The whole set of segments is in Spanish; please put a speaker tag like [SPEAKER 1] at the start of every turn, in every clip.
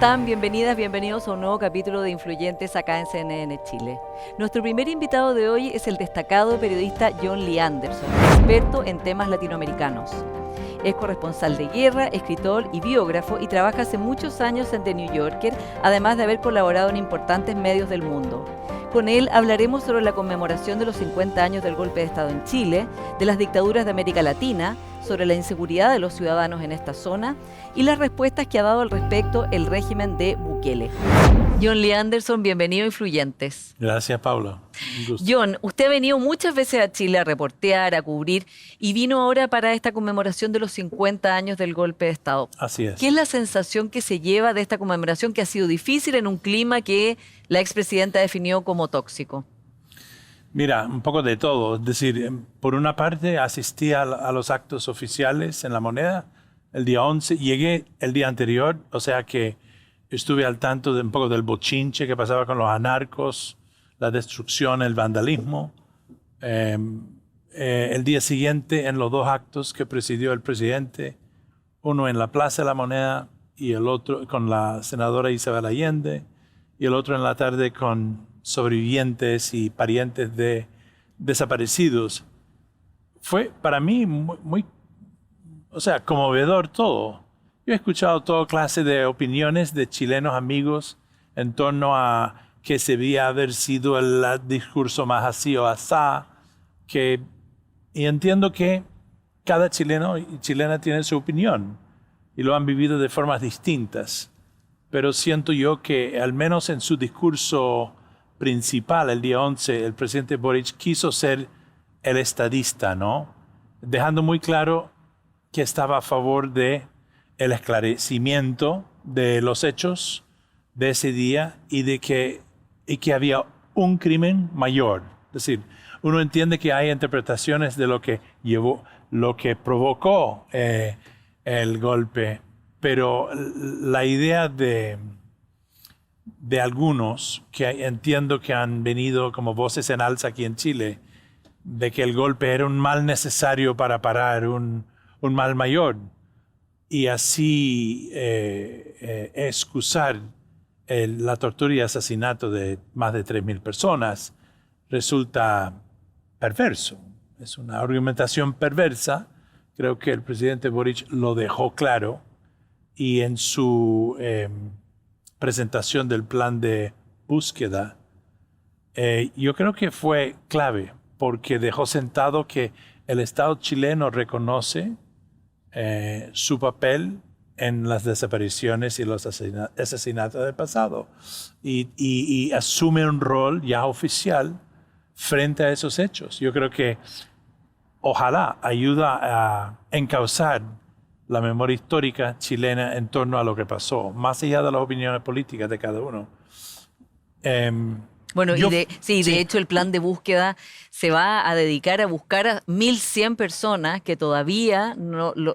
[SPEAKER 1] están? Bienvenidas, bienvenidos a un nuevo capítulo de Influyentes acá en CNN Chile. Nuestro primer invitado de hoy es el destacado periodista Jon Lee Anderson, experto en temas latinoamericanos. Es corresponsal de guerra, escritor y biógrafo y trabaja hace muchos años en The New Yorker, además de haber colaborado en importantes medios del mundo. Con él hablaremos sobre la conmemoración de los 50 años del golpe de Estado en Chile, de las dictaduras de América Latina, sobre la inseguridad de los ciudadanos en esta zona y las respuestas que ha dado al respecto el régimen de Bukele. Jon Lee Anderson, bienvenido a Influyentes.
[SPEAKER 2] Gracias, Paula. Un gusto.
[SPEAKER 1] Jon, usted ha venido muchas veces a Chile a reportear, a cubrir, y vino ahora para esta conmemoración de los 50 años del golpe de Estado.
[SPEAKER 2] Así es.
[SPEAKER 1] ¿Qué es la sensación que se lleva de esta conmemoración que ha sido difícil en un clima que la expresidenta definió como tóxico?
[SPEAKER 2] Mira, un poco de todo. Es decir, por una parte asistí a los actos oficiales en La Moneda el día 11. Llegué el día anterior, o sea que estuve al tanto de un poco del bochinche que pasaba con los anarcos, la destrucción, el vandalismo. El día siguiente, en los dos actos que presidió el presidente, uno en la Plaza de la Moneda y el otro con la senadora Isabel Allende, y el otro en la tarde con sobrevivientes y parientes de desaparecidos. Fue para mí muy conmovedor todo. Yo he escuchado toda clase de opiniones de chilenos amigos en torno a que se debía haber sido el discurso más así o asá, y entiendo que cada chileno y chilena tiene su opinión y lo han vivido de formas distintas, pero siento yo que al menos en su discurso principal el día 11, el presidente Boric quiso ser el estadista, ¿no? Dejando muy claro que estaba a favor de el esclarecimiento de los hechos de ese día y que había un crimen mayor. Es decir, uno entiende que hay interpretaciones de lo que provocó el golpe, pero la idea de algunos que entiendo que han venido como voces en alza aquí en Chile, de que el golpe era un mal necesario para parar un mal mayor, y así excusar la tortura y asesinato de más de 3.000 personas, resulta perverso. Es una argumentación perversa. Creo que el presidente Boric lo dejó claro, y en su presentación del plan de búsqueda, yo creo que fue clave, porque dejó sentado que el Estado chileno reconoce su papel en las desapariciones y los asesinatos del pasado y asume un rol ya oficial frente a esos hechos. Yo creo que ojalá ayuda a encauzar la memoria histórica chilena en torno a lo que pasó, más allá de las opiniones políticas de cada uno.
[SPEAKER 1] De hecho el plan de búsqueda se va a dedicar a buscar a 1.100 personas que todavía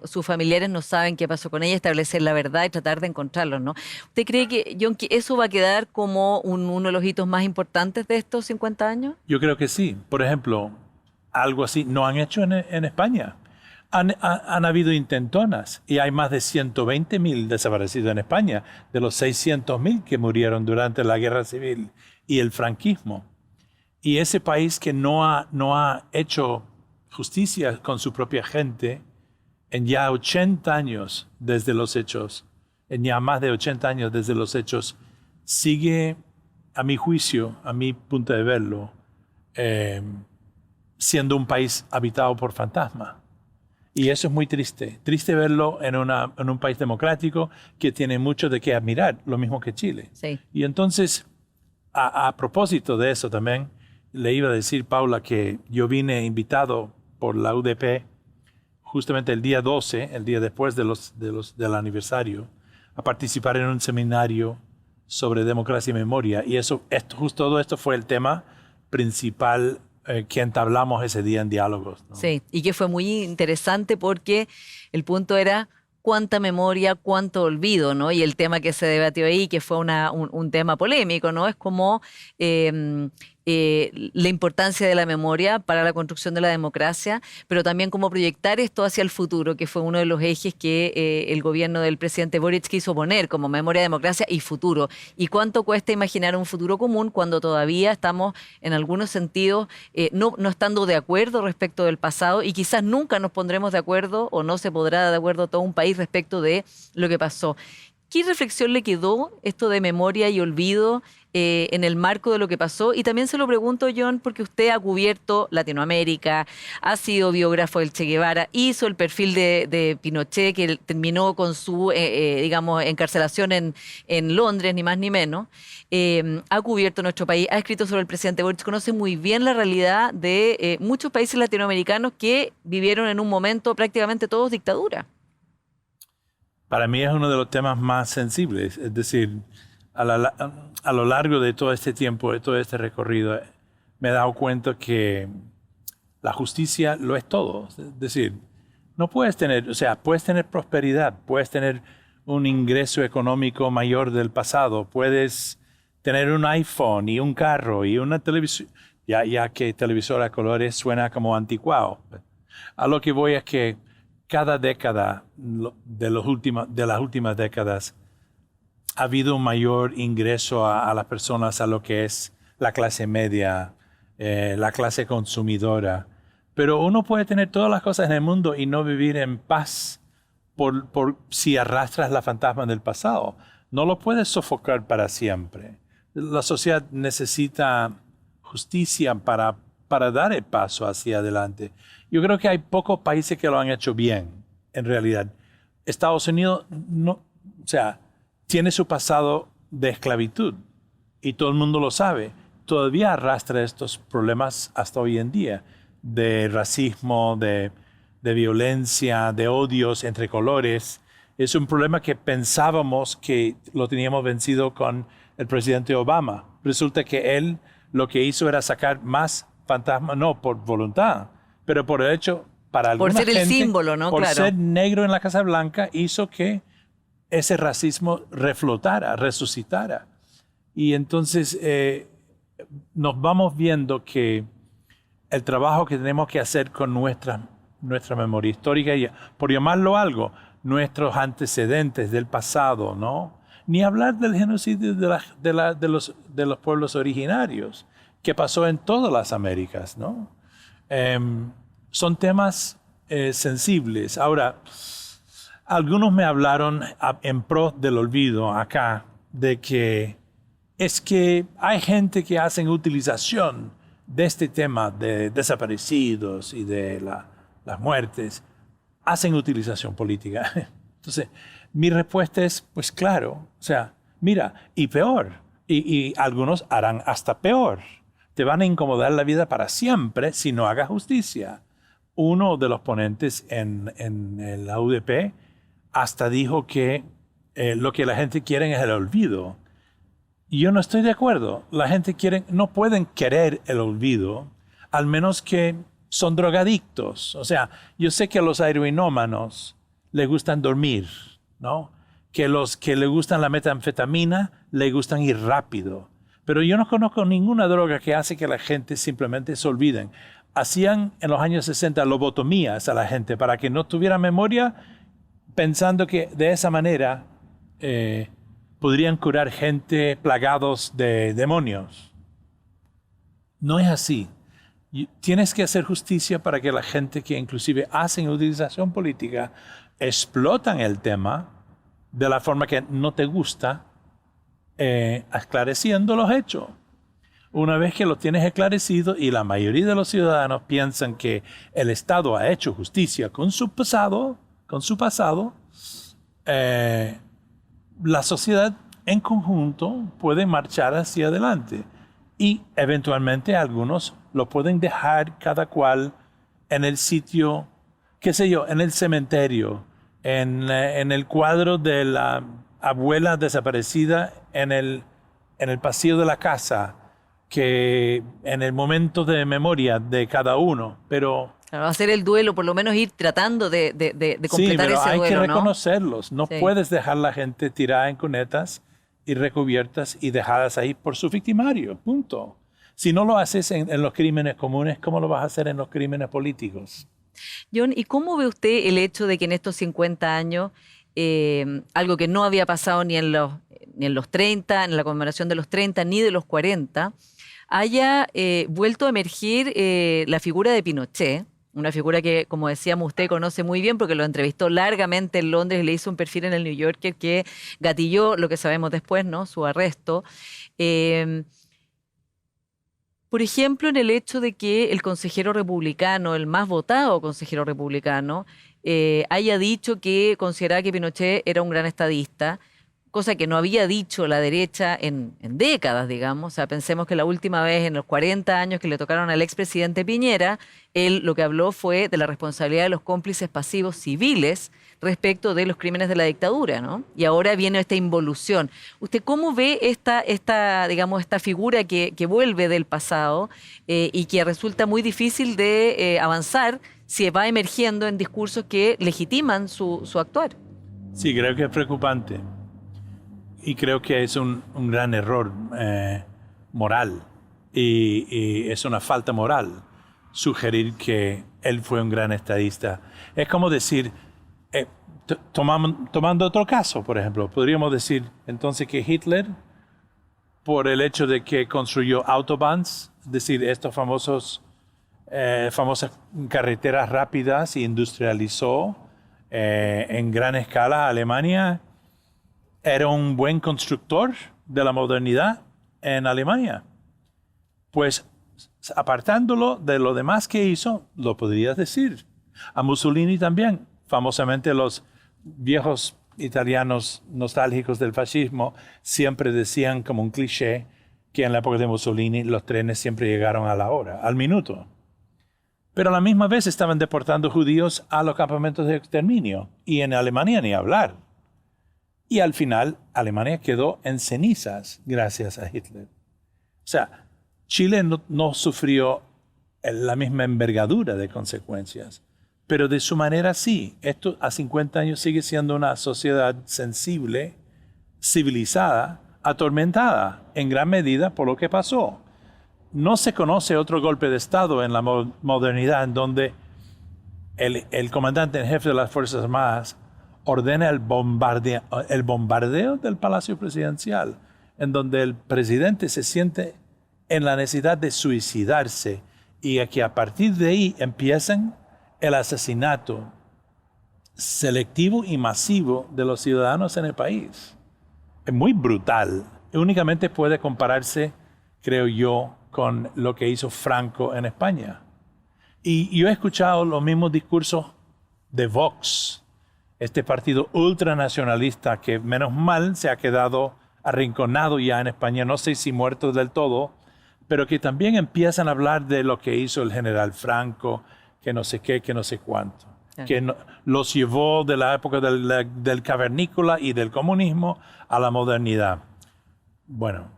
[SPEAKER 1] sus familiares no saben qué pasó con ellas, establecer la verdad y tratar de encontrarlos, ¿no? ¿Usted cree que, Jon, que eso va a quedar como uno de los hitos más importantes de estos 50 años?
[SPEAKER 2] Yo creo que sí. Por ejemplo, algo así no han hecho en España. Han habido intentonas y hay más de 120.000 desaparecidos en España, de los 600.000 que murieron durante la Guerra Civil y el franquismo. Y ese país que no ha hecho justicia con su propia gente en ya 80 años desde los hechos, en ya más de 80 años desde los hechos, sigue, a mi juicio, a mi punto de verlo, siendo un país habitado por fantasmas. Y eso es muy triste. Triste verlo en un país democrático que tiene mucho de qué admirar, lo mismo que Chile.
[SPEAKER 1] Sí.
[SPEAKER 2] Y entonces, a propósito de eso también, le iba a decir, Paula, que yo vine invitado por la UDP justamente el día 12, el día después del aniversario, a participar en un seminario sobre democracia y memoria. Y todo esto fue el tema principal que entablamos ese día en diálogos, ¿no?
[SPEAKER 1] Sí, y que fue muy interesante porque el punto era cuánta memoria, cuánto olvido, ¿no? Y el tema que se debatió ahí, que fue un tema polémico, ¿no? Es como la importancia de la memoria para la construcción de la democracia, pero también cómo proyectar esto hacia el futuro, que fue uno de los ejes que el gobierno del presidente Boric quiso poner como memoria, democracia y futuro. ¿Y cuánto cuesta imaginar un futuro común cuando todavía estamos en algunos sentidos no estando de acuerdo respecto del pasado y quizás nunca nos pondremos de acuerdo o no se podrá de acuerdo todo un país respecto de lo que pasó? ¿Qué reflexión le quedó esto de memoria y olvido en el marco de lo que pasó? Y también se lo pregunto, John, porque usted ha cubierto Latinoamérica, ha sido biógrafo del Che Guevara, hizo el perfil de Pinochet, que terminó con su, digamos, encarcelación en Londres, ni más ni menos. Ha cubierto nuestro país, ha escrito sobre el presidente Boric, conoce muy bien la realidad de muchos países latinoamericanos que vivieron en un momento prácticamente todos dictadura.
[SPEAKER 2] Para mí es uno de los temas más sensibles, es decir, a lo largo de todo este tiempo, de todo este recorrido, me he dado cuenta que la justicia lo es todo. Es decir, no puedes tener, o sea, puedes tener prosperidad, puedes tener un ingreso económico mayor del pasado, puedes tener un iPhone y un carro y una televisión, ya que televisor a colores suena como anticuado. A lo que voy es que cada década de las últimas décadas ha habido un mayor ingreso a las personas a lo que es la clase media, la clase consumidora. Pero uno puede tener todas las cosas en el mundo y no vivir en paz por si arrastras la fantasma del pasado. No lo puedes sofocar para siempre. La sociedad necesita justicia para dar el paso hacia adelante. Yo creo que hay pocos países que lo han hecho bien, en realidad. Estados Unidos tiene su pasado de esclavitud y todo el mundo lo sabe. Todavía arrastra estos problemas hasta hoy en día, de racismo, de violencia, de odios entre colores. Es un problema que pensábamos que lo teníamos vencido con el presidente Obama. Resulta que él lo que hizo era sacar más fantasmas, no por voluntad, pero por el hecho, para alguna gente,
[SPEAKER 1] por ser el símbolo, ¿no?
[SPEAKER 2] Por
[SPEAKER 1] claro.
[SPEAKER 2] ser negro en la Casa Blanca, hizo que ese racismo reflotara, resucitara. Y entonces nos vamos viendo que el trabajo que tenemos que hacer con nuestra memoria histórica, y por llamarlo algo, nuestros antecedentes del pasado, ¿no? Ni hablar del genocidio de los pueblos originarios, que pasó en todas las Américas, ¿no? Son temas sensibles. Ahora, algunos me hablaron en pro del olvido acá, de que es que hay gente que hacen utilización de este tema de desaparecidos y de las muertes, hacen utilización política. Entonces, mi respuesta es, pues claro, o sea, mira, y peor, y algunos harán hasta peor. Te van a incomodar la vida para siempre si no hagas justicia. Uno de los ponentes en la UDP hasta dijo que lo que la gente quiere es el olvido. Y yo no estoy de acuerdo. La gente no pueden querer el olvido, al menos que son drogadictos. O sea, yo sé que a los heroinómanos les gustan dormir, ¿no? Que los que les gustan la metanfetamina les gustan ir rápido. Pero yo no conozco ninguna droga que hace que la gente simplemente se olviden. Hacían en los años 60 lobotomías a la gente para que no tuviera memoria, pensando que de esa manera podrían curar gente plagados de demonios. No es así. Tienes que hacer justicia para que la gente que inclusive hacen utilización política explotan el tema de la forma que no te gusta, esclareciendo los hechos. Una vez que lo tienes esclarecido y la mayoría de los ciudadanos piensan que el Estado ha hecho justicia con su pasado, la sociedad en conjunto puede marchar hacia adelante y eventualmente algunos lo pueden dejar cada cual en el sitio, qué sé yo, en el cementerio, en el cuadro de la abuela desaparecida en el pasillo de la casa, que en el momento de memoria de cada uno, pero
[SPEAKER 1] Claro, hacer el duelo, por lo menos ir tratando de completar
[SPEAKER 2] pero
[SPEAKER 1] ese
[SPEAKER 2] hay
[SPEAKER 1] duelo,
[SPEAKER 2] que
[SPEAKER 1] ¿no?
[SPEAKER 2] reconocerlos. No
[SPEAKER 1] Sí.
[SPEAKER 2] puedes dejar la gente tirada en cunetas y recubiertas y dejadas ahí por su victimario. Punto. Si no lo haces en los crímenes comunes, ¿cómo lo vas a hacer en los crímenes políticos?
[SPEAKER 1] John, ¿y cómo ve usted el hecho de que en estos 50 años, algo que no había pasado ni en los 30, en la conmemoración de los 30, ni de los 40, haya vuelto a emergir la figura de Pinochet? Una figura que, como decíamos, usted conoce muy bien porque lo entrevistó largamente en Londres y le hizo un perfil en el New Yorker que gatilló lo que sabemos después, ¿no? Su arresto. Por ejemplo, en el hecho de que el consejero republicano, el más votado consejero republicano, haya dicho que consideraba que Pinochet era un gran estadista, cosa que no había dicho la derecha en décadas, digamos. O sea, pensemos que la última vez, en los 40 años que le tocaron al expresidente Piñera, él lo que habló fue de la responsabilidad de los cómplices pasivos civiles respecto de los crímenes de la dictadura, ¿no? Y ahora viene esta involución. ¿Usted cómo ve digamos, esta figura que vuelve del pasado y que resulta muy difícil de avanzar si va emergiendo en discursos que legitiman su actuar?
[SPEAKER 2] Sí, creo que es preocupante. Y creo que es un gran error moral y es una falta moral sugerir que él fue un gran estadista. Es como decir, tomando otro caso, por ejemplo, podríamos decir entonces que Hitler, por el hecho de que construyó autobahns, es decir, estas famosas carreteras rápidas, y industrializó en gran escala a Alemania, era un buen constructor de la modernidad en Alemania. Pues apartándolo de lo demás que hizo, lo podrías decir. A Mussolini también. Famosamente los viejos italianos nostálgicos del fascismo siempre decían como un cliché que en la época de Mussolini los trenes siempre llegaron a la hora, al minuto. Pero a la misma vez estaban deportando judíos a los campamentos de exterminio y en Alemania ni hablar. Y al final, Alemania quedó en cenizas gracias a Hitler. O sea, Chile no sufrió la misma envergadura de consecuencias, pero de su manera sí. Esto a 50 años sigue siendo una sociedad sensible, civilizada, atormentada en gran medida por lo que pasó. No se conoce otro golpe de Estado en la modernidad en donde el comandante en jefe de las Fuerzas Armadas ordena el bombardeo del Palacio Presidencial, en donde el presidente se siente en la necesidad de suicidarse y que a partir de ahí empiezan el asesinato selectivo y masivo de los ciudadanos en el país. Es muy brutal. Únicamente puede compararse, creo yo, con lo que hizo Franco en España. Y yo he escuchado los mismos discursos de Vox, este partido ultranacionalista que menos mal se ha quedado arrinconado ya en España, no sé si muerto del todo, pero que también empiezan a hablar de lo que hizo el general Franco, que no sé qué, que no sé cuánto, que los llevó de la época del cavernícola y del comunismo a la modernidad. Bueno,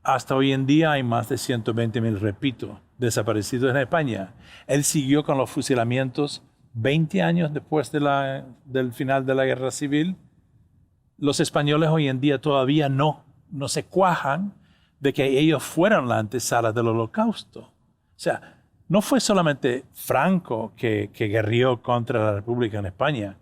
[SPEAKER 2] hasta hoy en día hay más de 120,000, repito, desaparecidos en España. Él siguió con los fusilamientos 20 años después del final de la Guerra Civil. Los españoles hoy en día todavía no se cuajan de que ellos fueron la antesala del Holocausto. O sea, no fue solamente Franco que guerrió contra la República en España.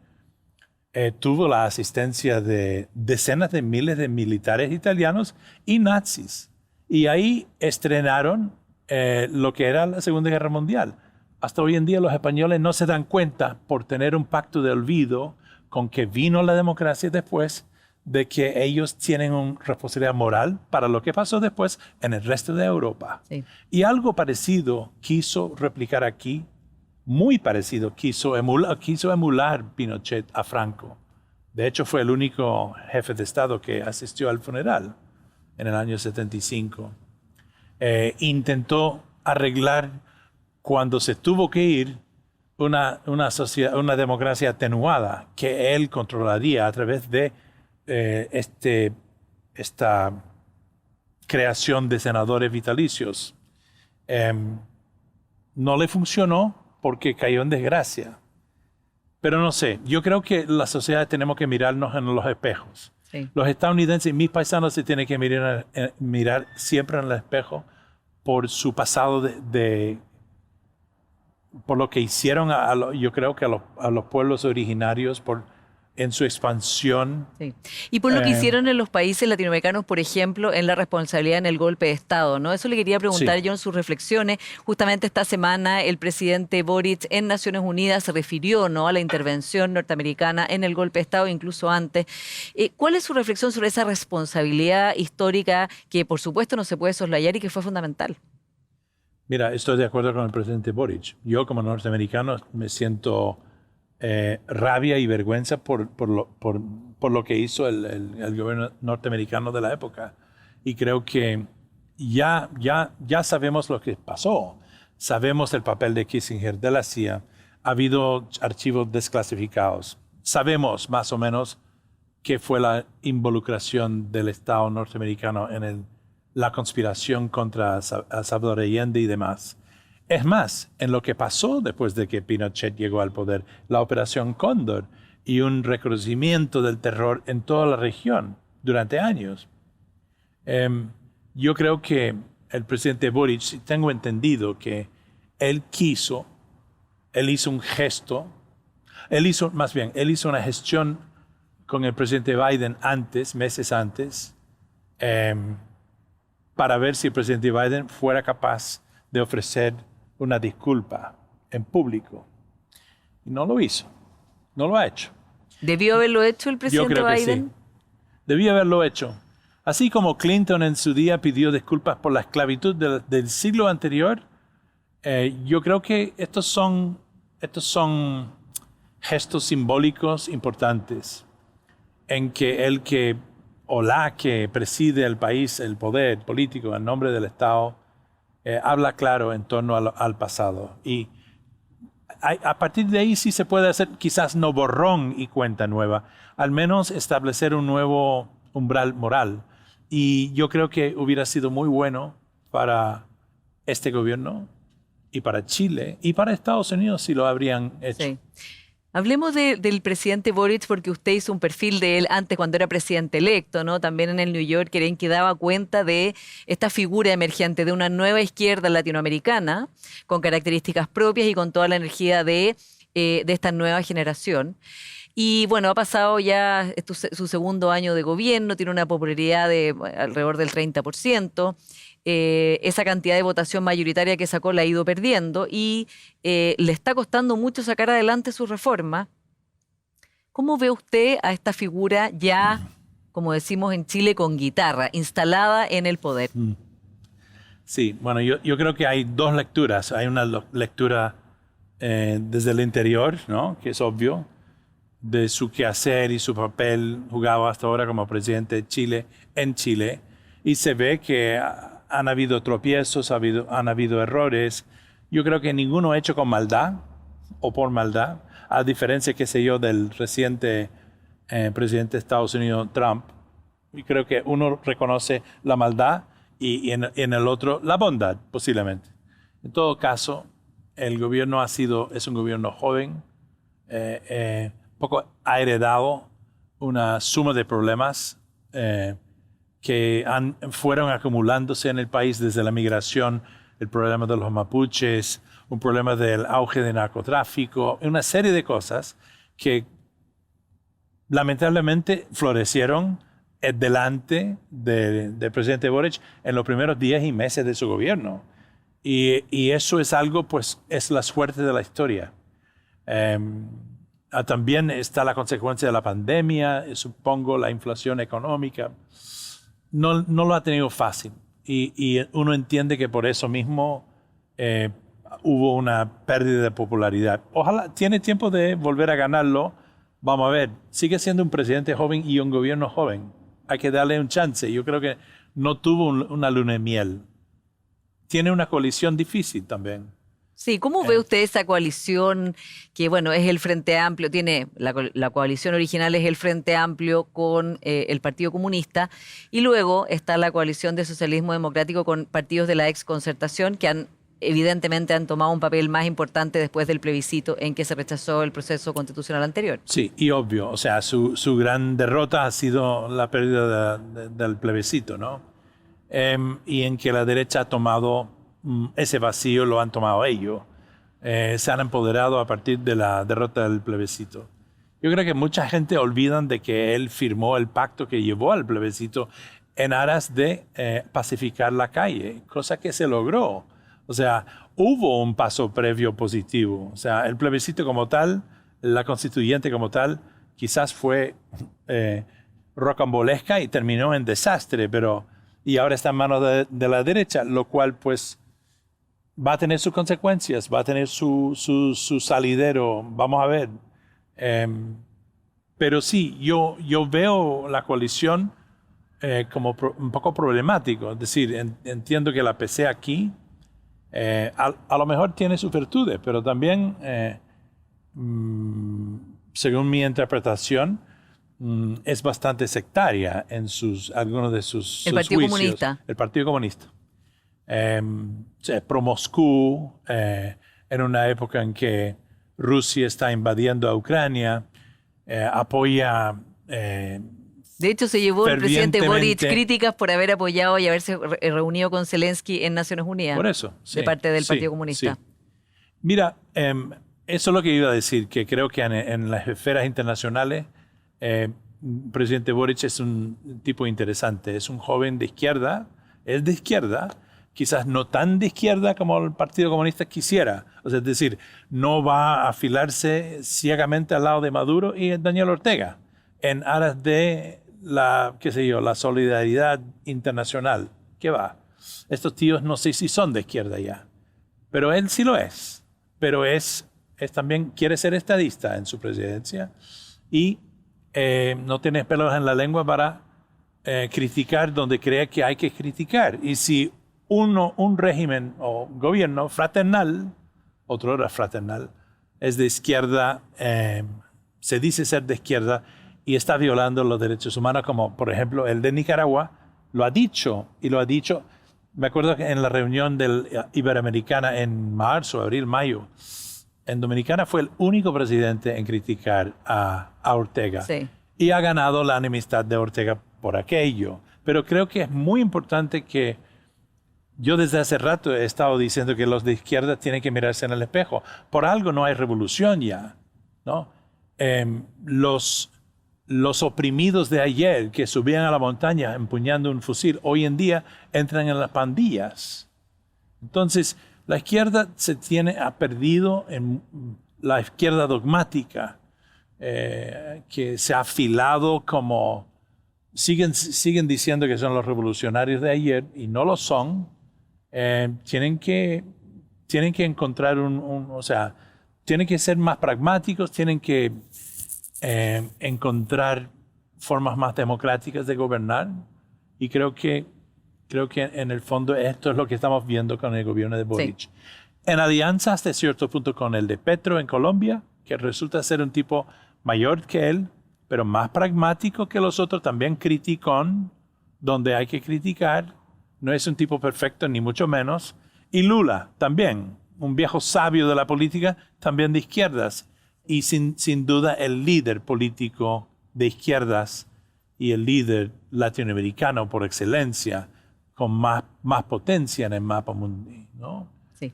[SPEAKER 2] Tuvo la asistencia de decenas de miles de militares italianos y nazis. Y ahí estrenaron lo que era la Segunda Guerra Mundial. Hasta hoy en día los españoles no se dan cuenta, por tener un pacto de olvido con que vino la democracia después, de que ellos tienen una responsabilidad moral para lo que pasó después en el resto de Europa. Sí. Y algo parecido quiso replicar aquí, muy parecido, quiso emular Pinochet a Franco. De hecho, fue el único jefe de Estado que asistió al funeral en el año 75. Intentó arreglar, cuando se tuvo que ir, una democracia atenuada que él controlaría a través de esta creación de senadores vitalicios. No le funcionó porque cayó en desgracia. Pero no sé, yo creo que la sociedad tenemos que mirarnos en los espejos. Sí. Los estadounidenses, mis paisanos, se tienen que mirar siempre en el espejo por su pasado por lo que hicieron, yo creo que a los pueblos originarios, en su expansión.
[SPEAKER 1] Sí. Y por lo que hicieron en los países latinoamericanos, por ejemplo, en la responsabilidad en el golpe de Estado, ¿no? Eso le quería preguntar
[SPEAKER 2] Sí.
[SPEAKER 1] yo en sus reflexiones. Justamente esta semana el presidente Boric en Naciones Unidas se refirió, ¿no?, a la intervención norteamericana en el golpe de Estado, incluso antes. ¿Cuál es su reflexión sobre esa responsabilidad histórica que, por supuesto, no se puede soslayar y que fue fundamental?
[SPEAKER 2] Mira, estoy de acuerdo con el presidente Boric. Yo, como norteamericano, me siento rabia y vergüenza por lo que hizo el gobierno norteamericano de la época. Y creo que ya sabemos lo que pasó. Sabemos el papel de Kissinger, de la CIA. Ha habido archivos desclasificados. Sabemos más o menos qué fue la involucración del Estado norteamericano en la conspiración contra Salvador Allende y demás. Es más, en lo que pasó después de que Pinochet llegó al poder, la Operación Cóndor y un recrudecimiento del terror en toda la región durante años. Yo creo que el presidente Boric, tengo entendido que él hizo un gesto, él hizo una gestión con el presidente Biden meses antes, para ver si el presidente Biden fuera capaz de ofrecer una disculpa en público. Y no lo hizo, no lo ha hecho.
[SPEAKER 1] ¿Debió haberlo hecho el
[SPEAKER 2] Yo
[SPEAKER 1] presidente
[SPEAKER 2] creo que
[SPEAKER 1] Biden?
[SPEAKER 2] sí, debía haberlo hecho. Así como Clinton en su día pidió disculpas por la esclavitud del siglo anterior, yo creo que estos son gestos simbólicos importantes en que la que preside el país, el poder político en nombre del Estado, habla claro en torno al pasado. Y a partir de ahí sí se puede hacer, quizás no borrón y cuenta nueva, al menos establecer un nuevo umbral moral. Y yo creo que hubiera sido muy bueno para este gobierno y para Chile y para Estados Unidos si lo habrían hecho.
[SPEAKER 1] Sí. Hablemos del presidente Boric porque usted hizo un perfil de él antes cuando era presidente electo, ¿no? También en el New Yorker, en que daba cuenta de esta figura emergente de una nueva izquierda latinoamericana con características propias y con toda la energía de esta nueva generación. Y bueno, ha pasado ya su segundo año de gobierno, tiene una popularidad de alrededor del 30%. Esa cantidad de votación mayoritaria que sacó la ha ido perdiendo y le está costando mucho sacar adelante su reforma. ¿Cómo ve usted a esta figura ya, como decimos en Chile, con guitarra, instalada en el poder?
[SPEAKER 2] Sí, bueno, yo creo que hay dos lecturas. Hay una lectura desde el interior, ¿no?, que es obvio, de su quehacer y su papel jugado hasta ahora como presidente de Chile en Chile. Y se ve que han habido tropiezos, han habido errores. Yo creo que ninguno hecho con maldad o por maldad, a diferencia, qué sé yo, del reciente presidente de Estados Unidos, Trump. Y creo que uno reconoce la maldad y en el otro la bondad, posiblemente. En todo caso, el gobierno es un gobierno joven, poco ha heredado una suma de problemas que fueron acumulándose en el país desde la migración, el problema de los mapuches, un problema del auge del narcotráfico, una serie de cosas que lamentablemente florecieron delante del presidente Boric en los primeros días y meses de su gobierno. Y eso es algo, pues, es la suerte de la historia. También está la consecuencia de la pandemia, supongo, la inflación económica. No lo ha tenido fácil y uno entiende que por eso mismo hubo una pérdida de popularidad. Ojalá tiene tiempo de volver a ganarlo. Vamos a ver, sigue siendo un presidente joven y un gobierno joven. Hay que darle un chance. Yo creo que no tuvo una luna de miel. Tiene una coalición difícil también.
[SPEAKER 1] Sí, ¿cómo ve usted esa coalición que, bueno, es el Frente Amplio? La coalición original es el Frente Amplio con el Partido Comunista y luego está la coalición de Socialismo Democrático con partidos de la exconcertación que evidentemente han tomado un papel más importante después del plebiscito en que se rechazó el proceso constitucional anterior.
[SPEAKER 2] Sí, y obvio, o sea, su gran derrota ha sido la pérdida del plebiscito, ¿no? y en que la derecha ha tomado ese vacío, lo han tomado ellos. Se han empoderado a partir de la derrota del plebiscito. Yo creo que mucha gente olvidan de que él firmó el pacto que llevó al plebiscito en aras de pacificar la calle, cosa que se logró. O sea, hubo un paso previo positivo. O sea, el plebiscito como tal, la constituyente como tal, quizás fue rocambolesca y terminó en desastre, y ahora está en manos de la derecha, lo cual pues va a tener sus consecuencias, va a tener su salidero, vamos a ver. Pero sí, yo veo la coalición como un poco problemático. Es decir, entiendo que la PC aquí a lo mejor tiene sus virtudes, pero también, según mi interpretación, es bastante sectaria en algunos de sus
[SPEAKER 1] El Partido
[SPEAKER 2] juicios.
[SPEAKER 1] Comunista.
[SPEAKER 2] El Partido Comunista. Pro-Moscú, en una época en que Rusia está invadiendo a Ucrania, apoya
[SPEAKER 1] de hecho, se llevó el presidente Boric críticas por haber apoyado y haberse reunido con Zelensky en Naciones Unidas.
[SPEAKER 2] Por eso, sí,
[SPEAKER 1] de parte del Partido Comunista.
[SPEAKER 2] Sí. Mira, eso es lo que iba a decir, que creo que en las esferas internacionales, el presidente Boric es un tipo interesante. Es un joven de izquierda, es de izquierda, quizás no tan de izquierda como el Partido Comunista quisiera. O sea, es decir, no va a afilarse ciegamente al lado de Maduro y Daniel Ortega en aras de la solidaridad internacional. ¿Qué va? Estos tíos no sé si son de izquierda ya, pero él sí lo es. Pero es también quiere ser estadista en su presidencia y no tiene pelos en la lengua para criticar donde cree que hay que criticar. Y si un régimen o gobierno fraternal, otrora fraternal, es de izquierda, se dice ser de izquierda y está violando los derechos humanos, como por ejemplo el de Nicaragua, lo ha dicho, me acuerdo que en la reunión del Iberoamericana en marzo, abril, mayo, en Dominicana fue el único presidente en criticar a Ortega.
[SPEAKER 1] Sí.
[SPEAKER 2] Y ha ganado la enemistad de Ortega por aquello. Pero creo que es muy importante que yo desde hace rato he estado diciendo que los de izquierda tienen que mirarse en el espejo. Por algo no hay revolución ya, ¿no? Los oprimidos de ayer que subían a la montaña empuñando un fusil, hoy en día entran en las pandillas. Entonces, la izquierda ha perdido en la izquierda dogmática, que se ha afilado como... Siguen diciendo que son los revolucionarios de ayer y no lo son. Tienen que encontrar o sea, tienen que ser más pragmáticos, tienen que encontrar formas más democráticas de gobernar y creo que en el fondo esto es lo que estamos viendo con el gobierno de Boric. Sí. En alianza hasta cierto punto con el de Petro en Colombia, que resulta ser un tipo mayor que él, pero más pragmático que los otros, también criticón, donde hay que criticar, no es un tipo perfecto ni mucho menos, y Lula también, un viejo sabio de la política, también de izquierdas, y sin duda el líder político de izquierdas y el líder latinoamericano por excelencia, con más potencia en el mapa mundial, ¿no?
[SPEAKER 1] Sí.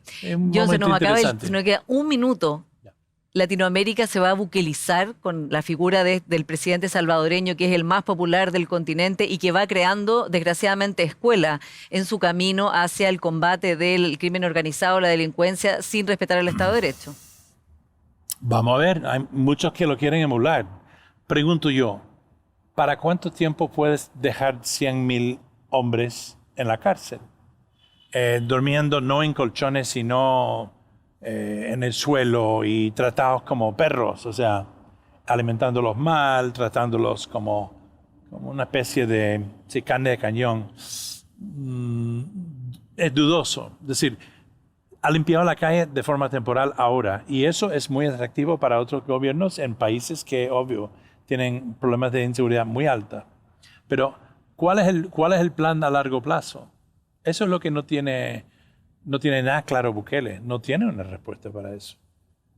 [SPEAKER 1] Yo se nos queda un minuto. Ya. Latinoamérica se va a buquelizar con la figura del presidente salvadoreño, que es el más popular del continente y que va creando, desgraciadamente, escuela en su camino hacia el combate del crimen organizado, la delincuencia, sin respetar el Estado de Derecho.
[SPEAKER 2] Vamos a ver, hay muchos que lo quieren emular. Pregunto yo, ¿para cuánto tiempo puedes dejar 100,000 hombres en la cárcel? Durmiendo no en colchones, sino en el suelo y tratados como perros, o sea, alimentándolos mal, tratándolos como una especie de carne de cañón. Es dudoso. Es decir, ha limpiado la calle de forma temporal ahora y eso es muy atractivo para otros gobiernos en países que, obvio, tienen problemas de inseguridad muy alta. Pero, ¿cuál es el plan a largo plazo? Eso es lo que no tiene nada claro Bukele. No tiene una respuesta para eso.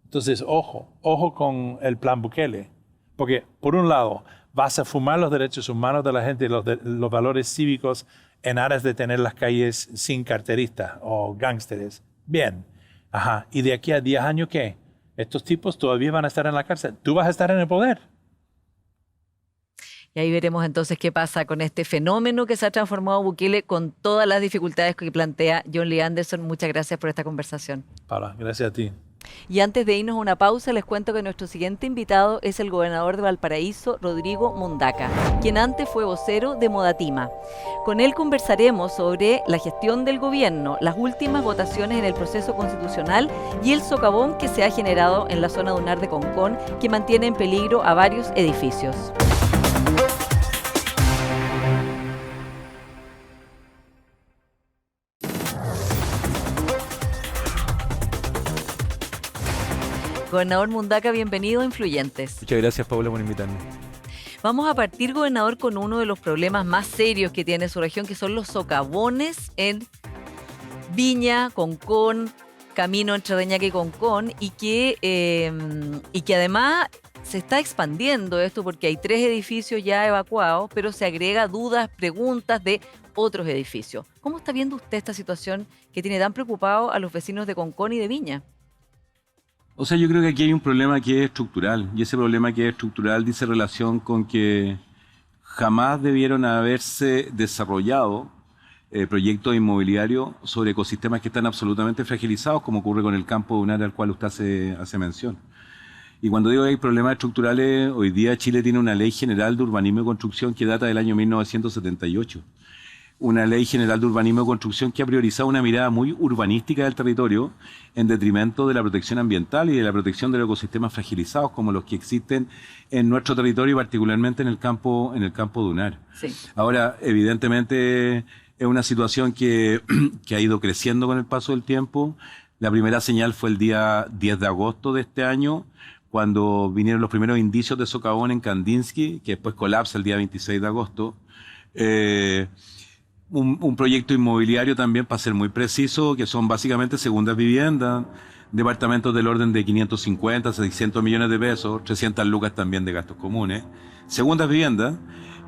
[SPEAKER 2] Entonces, ojo con el plan Bukele. Porque, por un lado, vas a fumar los derechos humanos de la gente y los valores cívicos en aras de tener las calles sin carteristas o gángsteres. Bien. Ajá. ¿Y de aquí a 10 años qué? Estos tipos todavía van a estar en la cárcel. Tú vas a estar en el poder.
[SPEAKER 1] Y ahí veremos entonces qué pasa con este fenómeno que se ha transformado Bukele con todas las dificultades que plantea John Lee Anderson. Muchas gracias por esta conversación.
[SPEAKER 2] Paula, gracias a ti.
[SPEAKER 1] Y antes de irnos a una pausa, les cuento que nuestro siguiente invitado es el gobernador de Valparaíso, Rodrigo Mundaca, quien antes fue vocero de Modatima. Con él conversaremos sobre la gestión del gobierno, las últimas votaciones en el proceso constitucional y el socavón que se ha generado en la zona dunar de Concón, que mantiene en peligro a varios edificios. Gobernador Mundaca, bienvenido a Influyentes.
[SPEAKER 3] Muchas gracias, Paula, por invitarme.
[SPEAKER 1] Vamos a partir, gobernador, con uno de los problemas más serios que tiene su región, que son los socavones en Viña, Concón, camino entre Reñaca y Concón, y que además se está expandiendo esto porque hay 3 edificios ya evacuados, pero se agrega dudas, preguntas de otros edificios. ¿Cómo está viendo usted esta situación que tiene tan preocupado a los vecinos de Concón y de Viña?
[SPEAKER 3] O sea, yo creo que aquí hay un problema que es estructural, y ese problema que es estructural dice relación con que jamás debieron haberse desarrollado proyectos inmobiliarios sobre ecosistemas que están absolutamente fragilizados, como ocurre con el campo dunar al cual usted hace mención. Y cuando digo que hay problemas estructurales, hoy día Chile tiene una ley general de urbanismo y construcción que data del año 1978. Una ley general de urbanismo y construcción que ha priorizado una mirada muy urbanística del territorio en detrimento de la protección ambiental y de la protección de los ecosistemas fragilizados como los que existen en nuestro territorio y particularmente en el campo dunar.
[SPEAKER 1] Sí.
[SPEAKER 3] Ahora, evidentemente es una situación que ha ido creciendo con el paso del tiempo. La primera señal fue el día 10 de agosto de este año, cuando vinieron los primeros indicios de socavón en Kandinsky, que después colapsa el día 26 de agosto. Un proyecto inmobiliario también, para ser muy preciso, que son básicamente segundas viviendas, departamentos del orden de 550, 600 millones de pesos, 300 lucas también de gastos comunes. Segundas viviendas,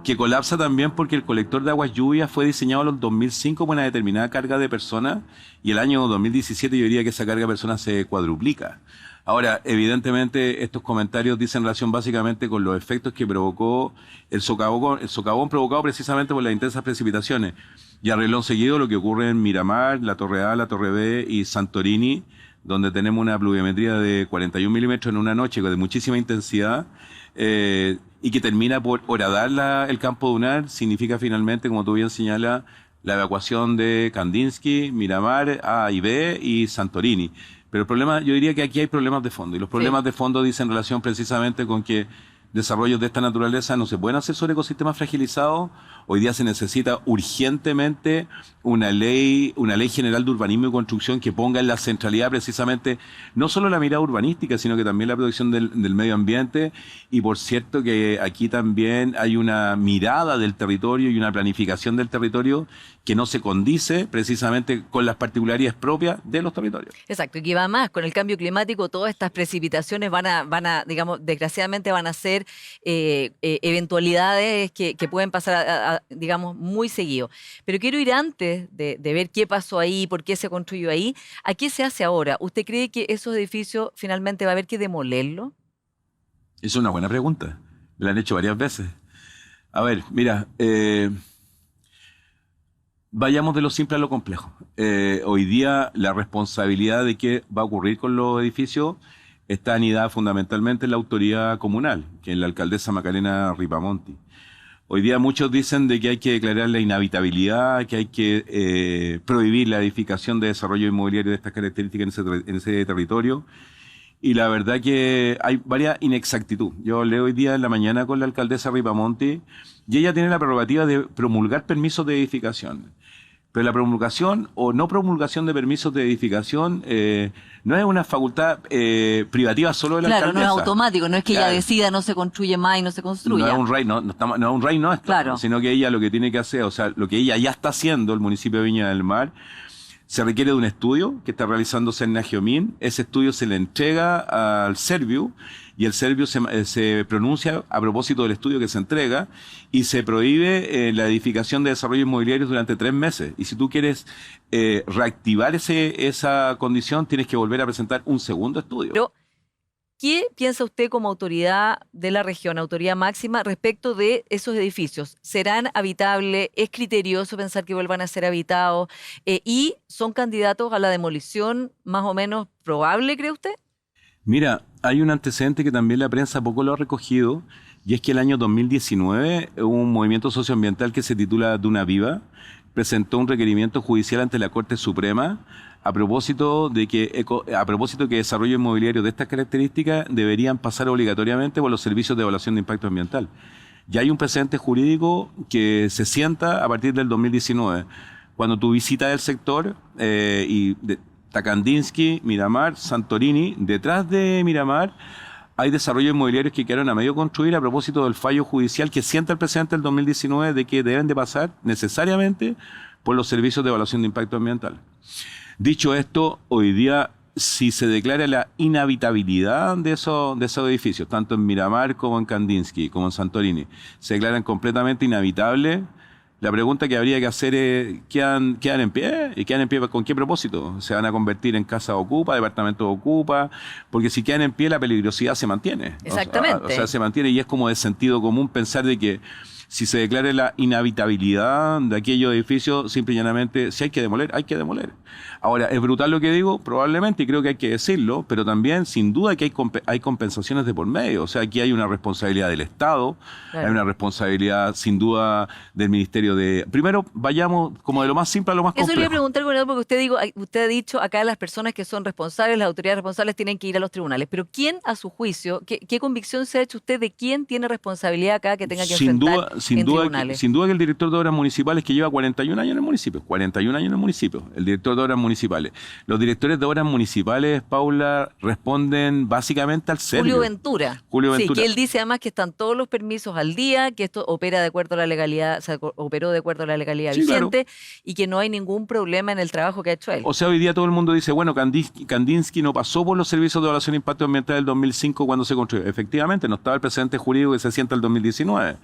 [SPEAKER 3] que colapsa también porque el colector de aguas lluvias fue diseñado en el 2005 con una determinada carga de personas y el año 2017 yo diría que esa carga de personas se cuadruplica. Ahora, evidentemente, estos comentarios dicen relación básicamente con los efectos que provocó el socavón provocado precisamente por las intensas precipitaciones. Y a renglón seguido lo que ocurre en Miramar, la Torre A, la Torre B y Santorini, donde tenemos una pluviometría de 41 milímetros en una noche de muchísima intensidad y que termina por horadar el campo dunar, significa finalmente, como tú bien señalas, la evacuación de Kandinsky, Miramar, A y B y Santorini. Pero el problema, yo diría que aquí hay problemas de fondo, y los problemas de fondo dicen relación precisamente con que desarrollos de esta naturaleza no se pueden hacer sobre ecosistemas fragilizados. Hoy día se necesita urgentemente una ley general de urbanismo y construcción que ponga en la centralidad precisamente no solo la mirada urbanística, sino que también la protección del medio ambiente. Y por cierto que aquí también hay una mirada del territorio y una planificación del territorio que no se condice precisamente con las particularidades propias de los territorios.
[SPEAKER 1] Exacto, y que va más, con el cambio climático todas estas precipitaciones van a digamos, desgraciadamente van a ser eventualidades que pueden pasar, digamos, muy seguido. Pero quiero ir antes de ver qué pasó ahí, por qué se construyó ahí, ¿a qué se hace ahora? ¿Usted cree que esos edificios finalmente va a haber que demolerlos?
[SPEAKER 3] Es una buena pregunta, me la han hecho varias veces. A ver, mira, vayamos de lo simple a lo complejo. Hoy día la responsabilidad de qué va a ocurrir con los edificios está anidada fundamentalmente en la autoridad comunal, que es la alcaldesa Macarena Ripamonti. Hoy día muchos dicen de que hay que declarar la inhabitabilidad, que hay que prohibir la edificación de desarrollo inmobiliario de estas características en ese territorio. Y la verdad que hay varias inexactitudes. Yo hablé hoy día en la mañana con la alcaldesa Ripamonti y ella tiene la prerrogativa de promulgar permisos de edificación. Pero la promulgación o no promulgación de permisos de edificación no es una facultad privativa solo de la alcaldesa.
[SPEAKER 1] Claro, no es automático, no es que ella decida no se construye más y no se construya.
[SPEAKER 3] No es un rey, no es un rey, no es
[SPEAKER 1] claro.
[SPEAKER 3] Sino que ella lo que tiene que hacer, o sea, lo que ella ya está haciendo, el municipio de Viña del Mar, se requiere de un estudio que está realizando Cernagiomín. Ese estudio se le entrega al Serviu y el serbio se pronuncia a propósito del estudio que se entrega y se prohíbe la edificación de desarrollos inmobiliarios durante 3 meses. Y si tú quieres reactivar esa condición, tienes que volver a presentar un segundo estudio.
[SPEAKER 1] Pero, ¿qué piensa usted como autoridad de la región, autoridad máxima, respecto de esos edificios? ¿Serán habitables? ¿Es criterioso pensar que vuelvan a ser habitados? ¿Y son candidatos a la demolición más o menos probable, cree usted?
[SPEAKER 3] Mira, hay un antecedente que también la prensa poco lo ha recogido, y es que el año 2019 hubo un movimiento socioambiental que se titula Duna Viva, presentó un requerimiento judicial ante la Corte Suprema a propósito de que desarrollos inmobiliarios de estas características deberían pasar obligatoriamente por los servicios de evaluación de impacto ambiental. Ya hay un precedente jurídico que se sienta a partir del 2019. Cuando tú visitas el sector Kandinsky, Miramar, Santorini, detrás de Miramar hay desarrollos inmobiliarios que quedaron a medio construir a propósito del fallo judicial que sienta el presidente del 2019 de que deben de pasar necesariamente por los servicios de evaluación de impacto ambiental. Dicho esto, hoy día, si se declara la inhabitabilidad de esos edificios, tanto en Miramar como en Kandinsky, como en Santorini, se declaran completamente inhabitables, la pregunta que habría que hacer es, ¿quedan en pie? ¿Y quedan en pie con qué propósito? ¿Se van a convertir en casa ocupa, departamento ocupa? Porque si quedan en pie, la peligrosidad se mantiene.
[SPEAKER 1] Exactamente.
[SPEAKER 3] O sea, se mantiene, y es como de sentido común pensar de que si se declara la inhabitabilidad de aquellos edificios, simple y llanamente, si hay que demoler, hay que demoler. Ahora, ¿es brutal lo que digo? Probablemente, y creo que hay que decirlo, pero también, sin duda, que hay compensaciones de por medio. O sea, aquí hay una responsabilidad del Estado, claro. Hay una responsabilidad, sin duda, del Ministerio de... Primero, vayamos como de lo más simple a lo más complejo.
[SPEAKER 1] Eso le iba a preguntar, gobernador, porque usted ha dicho acá las personas que son responsables, las autoridades responsables tienen que ir a los tribunales. Pero ¿quién, a su juicio, qué convicción se ha hecho usted de quién tiene responsabilidad acá que tenga que enfrentar
[SPEAKER 3] sin duda que el director de Obras Municipales, que lleva 41 años en el municipio, 41 años en el municipio, el director de Obras Municipales. Los directores de Obras Municipales, Paula, responden básicamente al serbio.
[SPEAKER 1] Julio Ventura. Sí, que él dice además que están todos los permisos al día, que esto opera de acuerdo a la legalidad, o sea, operó de acuerdo a la legalidad vigente, claro. Y que no hay ningún problema en el trabajo que ha hecho él.
[SPEAKER 3] O sea, hoy día todo el mundo dice, bueno, Kandinsky no pasó por los servicios de evaluación de impacto ambiental del 2005 cuando se construyó. Efectivamente, no estaba el precedente jurídico que se sienta el 2019.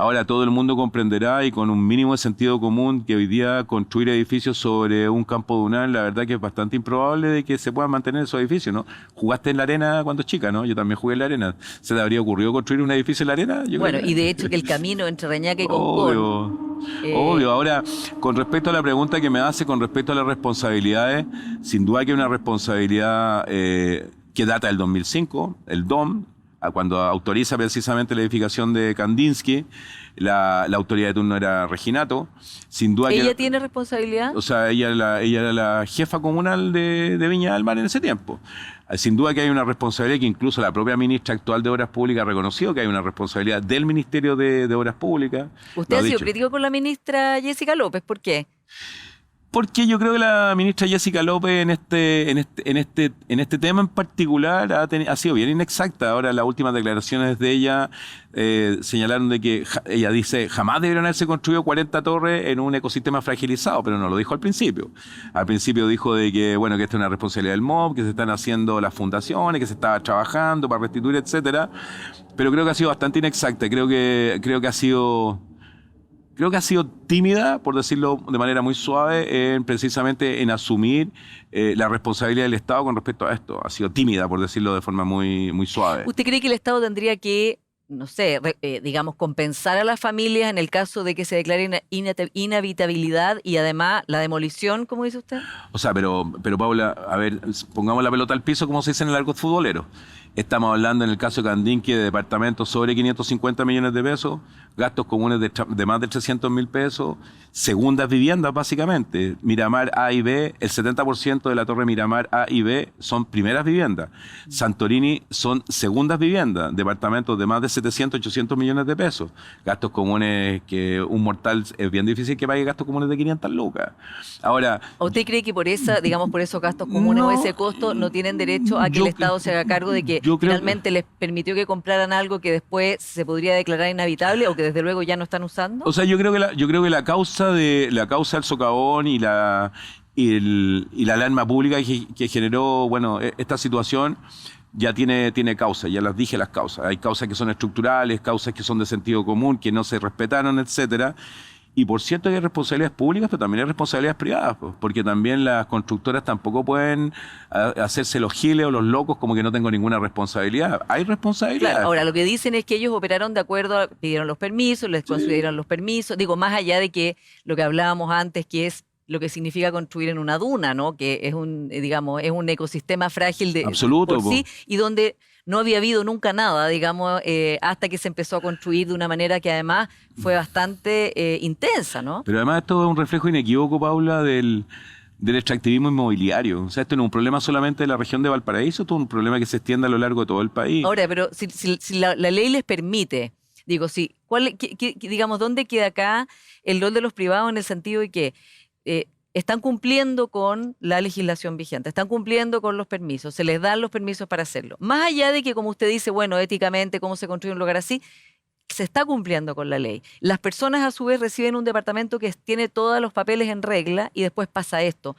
[SPEAKER 3] Ahora todo el mundo comprenderá, y con un mínimo de sentido común, que hoy día construir edificios sobre un campo dunal, la verdad que es bastante improbable de que se puedan mantener esos edificios, ¿no? Jugaste en la arena cuando chica, ¿no? Yo también jugué en la arena. ¿Se te habría ocurrido construir un edificio en la arena?
[SPEAKER 1] Bueno, y de hecho que el camino entre Reñaca y
[SPEAKER 3] Concón... Obvio. Ahora, con respecto a la pregunta que me hace, con respecto a las responsabilidades, sin duda que hay una responsabilidad que data del 2005, el DOM, cuando autoriza precisamente la edificación de Kandinsky, la autoridad de turno era Reginato. Sin duda
[SPEAKER 1] ¿Ella tiene responsabilidad?
[SPEAKER 3] O sea, ella era la jefa comunal de Viña del Mar en ese tiempo. Sin duda que hay una responsabilidad que incluso la propia ministra actual de Obras Públicas ha reconocido, que hay una responsabilidad del Ministerio de Obras Públicas.
[SPEAKER 1] ¿Usted ha sido crítico con la ministra Jessica López? ¿Por qué?
[SPEAKER 3] Porque yo creo que la ministra Jessica López en este tema en particular ha sido bien inexacta. Ahora, las últimas declaraciones de ella señalaron de que ella dice jamás debieron haberse construido 40 torres en un ecosistema fragilizado, pero no lo dijo al principio. Al principio dijo de que, bueno, que esto es una responsabilidad del MOB, que se están haciendo las fundaciones, que se estaba trabajando para restituir, etcétera. Pero creo que ha sido bastante inexacta. Creo que ha sido tímida, por decirlo de manera muy suave, precisamente en asumir la responsabilidad del Estado con respecto a esto. Ha sido tímida, por decirlo de forma muy, muy suave.
[SPEAKER 1] ¿Usted cree que el Estado tendría que, no sé, digamos, compensar a las familias en el caso de que se declare inhabitabilidad y además la demolición, como dice usted? O
[SPEAKER 3] sea, pero Paula, a ver, pongamos la pelota al piso, como se dice en el argot futbolero. Estamos hablando en el caso de Kandinsky de departamentos sobre 550 millones de pesos, gastos comunes de más de 300 mil pesos, segundas viviendas básicamente. Miramar A y B, el 70% de la torre Miramar A y B son primeras viviendas. Santorini son segundas viviendas, departamentos de más de 700, 800 millones de pesos. Gastos comunes que un mortal es bien difícil que pague gastos comunes de 500 lucas. Ahora,
[SPEAKER 1] ¿usted cree que por esos gastos comunes o ese costo no tienen derecho a que el Estado se haga cargo de que finalmente les permitió que compraran algo que después se podría declarar inhabitable o que desde luego ya no están usando?
[SPEAKER 3] O sea, yo creo que la causa del socavón y la alarma pública que generó, bueno, esta situación ya tiene causa, ya las dije las causas. Hay causas que son estructurales, causas que son de sentido común, que no se respetaron, etcétera. Y por cierto que hay responsabilidades públicas, pero también hay responsabilidades privadas, pues, porque también las constructoras tampoco pueden hacerse los giles o los locos como que no tengo ninguna responsabilidad. Hay responsabilidad.
[SPEAKER 1] Claro, ahora lo que dicen es que ellos operaron de acuerdo, pidieron los permisos, les concedieron los permisos, digo, más allá de que lo que hablábamos antes, que es lo que significa construir en una duna, ¿no? Que es un, digamos, es un ecosistema frágil de
[SPEAKER 3] Absoluto,
[SPEAKER 1] por sí, y donde no había habido nunca nada, digamos, hasta que se empezó a construir de una manera que además fue bastante intensa, ¿no?
[SPEAKER 3] Pero además esto es un reflejo inequívoco, Paula, del extractivismo inmobiliario. O sea, esto no es un problema solamente de la región de Valparaíso, esto es un problema que se extiende a lo largo de todo el país.
[SPEAKER 1] Ahora, pero si la ley les permite, digo, sí, digamos, ¿dónde queda acá el rol de los privados en el sentido de que están cumpliendo con la legislación vigente, están cumpliendo con los permisos, se les dan los permisos para hacerlo? Más allá de que, como usted dice, bueno, éticamente, cómo se construye un lugar así, se está cumpliendo con la ley. Las personas, a su vez, reciben un departamento que tiene todos los papeles en regla y después pasa esto.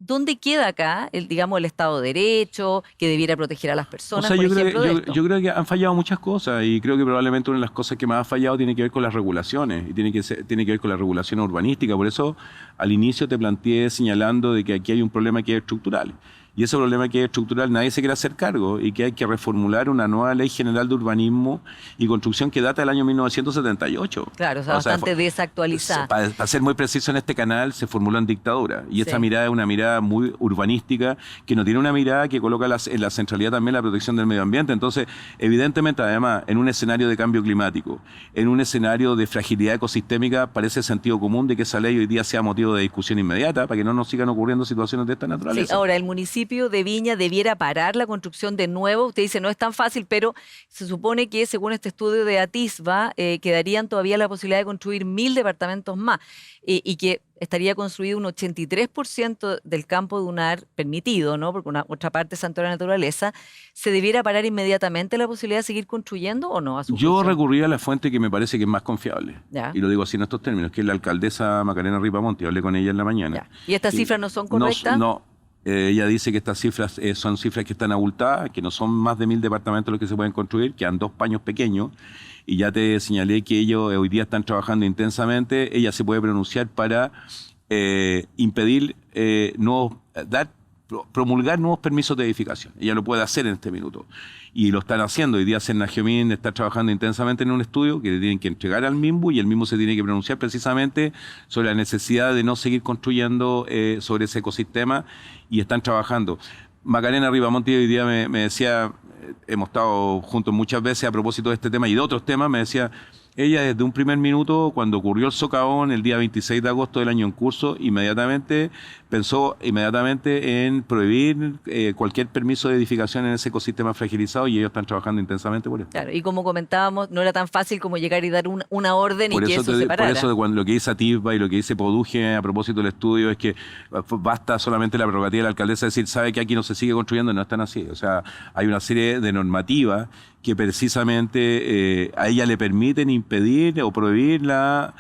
[SPEAKER 1] ¿Dónde queda acá, digamos, el Estado de Derecho, que debiera proteger a las personas,
[SPEAKER 3] o sea,
[SPEAKER 1] por ejemplo, de esto?
[SPEAKER 3] yo creo que han fallado muchas cosas y creo que probablemente una de las cosas que más ha fallado tiene que ver con las regulaciones y tiene que ver con la regulación urbanística. Por eso al inicio te planteé señalando de que aquí hay un problema que es estructural. Y ese problema que es estructural nadie se quiere hacer cargo y que hay que reformular una nueva ley general de urbanismo y construcción que data del año 1978.
[SPEAKER 1] Claro, o sea, bastante desactualizada.
[SPEAKER 3] Para ser muy preciso en este canal, se formuló en dictadura. Y esta mirada es una mirada muy urbanística que no tiene una mirada que coloca en la centralidad también la protección del medio ambiente. Entonces, evidentemente, además, en un escenario de cambio climático, en un escenario de fragilidad ecosistémica, parece sentido común de que esa ley hoy día sea motivo de discusión inmediata para que no nos sigan ocurriendo situaciones de esta naturaleza.
[SPEAKER 1] Sí, ahora, el municipio de Viña debiera parar la construcción de nuevo. Usted dice, no es tan fácil, pero se supone que, según este estudio de Atisba, quedarían todavía la posibilidad de construir 1000 departamentos más y que estaría construido un 83% del campo dunar permitido, ¿no? Porque una otra parte es santuario de la naturaleza. ¿Se debiera parar inmediatamente la posibilidad de seguir construyendo o no?
[SPEAKER 3] Yo recurrí a la fuente que me parece que es más confiable.
[SPEAKER 1] Ya.
[SPEAKER 3] Y lo digo así en estos términos, que es la alcaldesa Macarena Ripamonti. Hablé con ella en la mañana.
[SPEAKER 1] Ya. ¿Y estas cifras no son correctas?
[SPEAKER 3] No. Ella dice que estas cifras son cifras que están abultadas, que no son más de 1000 departamentos los que se pueden construir, quedan 2 paños pequeños. Y ya te señalé que ellos hoy día están trabajando intensamente. Ella se puede pronunciar para impedir promulgar nuevos permisos de edificación. Ella lo puede hacer en este minuto. Y lo están haciendo. Hoy día Sennagemin está trabajando intensamente en un estudio que le tienen que entregar al MIMBU y el mismo se tiene que pronunciar precisamente sobre la necesidad de no seguir construyendo sobre ese ecosistema y están trabajando. Macarena Ripamonti hoy día me decía, hemos estado juntos muchas veces a propósito de este tema y de otros temas, me decía, ella desde un primer minuto, cuando ocurrió el socavón el día 26 de agosto del año en curso, pensó en prohibir cualquier permiso de edificación en ese ecosistema fragilizado y ellos están trabajando intensamente por eso.
[SPEAKER 1] Claro, y como comentábamos, no era tan fácil como llegar y dar una orden y que eso se parara.
[SPEAKER 3] Por eso lo que dice Atisba y lo que dice Poduje a propósito del estudio es que basta solamente la prerrogativa de la alcaldesa decir, sabe que aquí no se sigue construyendo, no están así. O sea, hay una serie de normativas que precisamente a ella le permiten impedir o prohibir la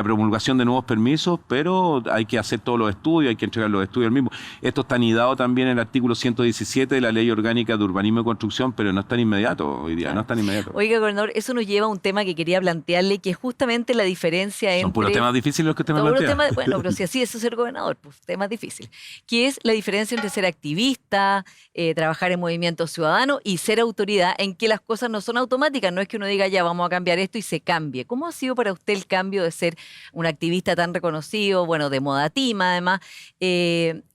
[SPEAKER 3] promulgación de nuevos permisos, pero hay que hacer todos los estudios, hay que entregar los estudios al mismo. Esto está anidado también en el artículo 117 de la Ley Orgánica de Urbanismo y Construcción, pero no es tan inmediato hoy día, claro. No es tan inmediato.
[SPEAKER 1] Oiga, gobernador, eso nos lleva a un tema que quería plantearle, que es justamente la diferencia entre...
[SPEAKER 3] Son puros temas difíciles los que usted me plantea.
[SPEAKER 1] Bueno, pero si así es ser gobernador, pues temas difíciles. ¿Qué es la diferencia entre ser activista, trabajar en movimiento ciudadano y ser autoridad, en que las cosas no son automáticas? No es que uno diga, ya, vamos a cambiar esto y se cambie. ¿Cómo ha sido para usted el cambio de ser un activista tan reconocido, bueno, de moda tima además,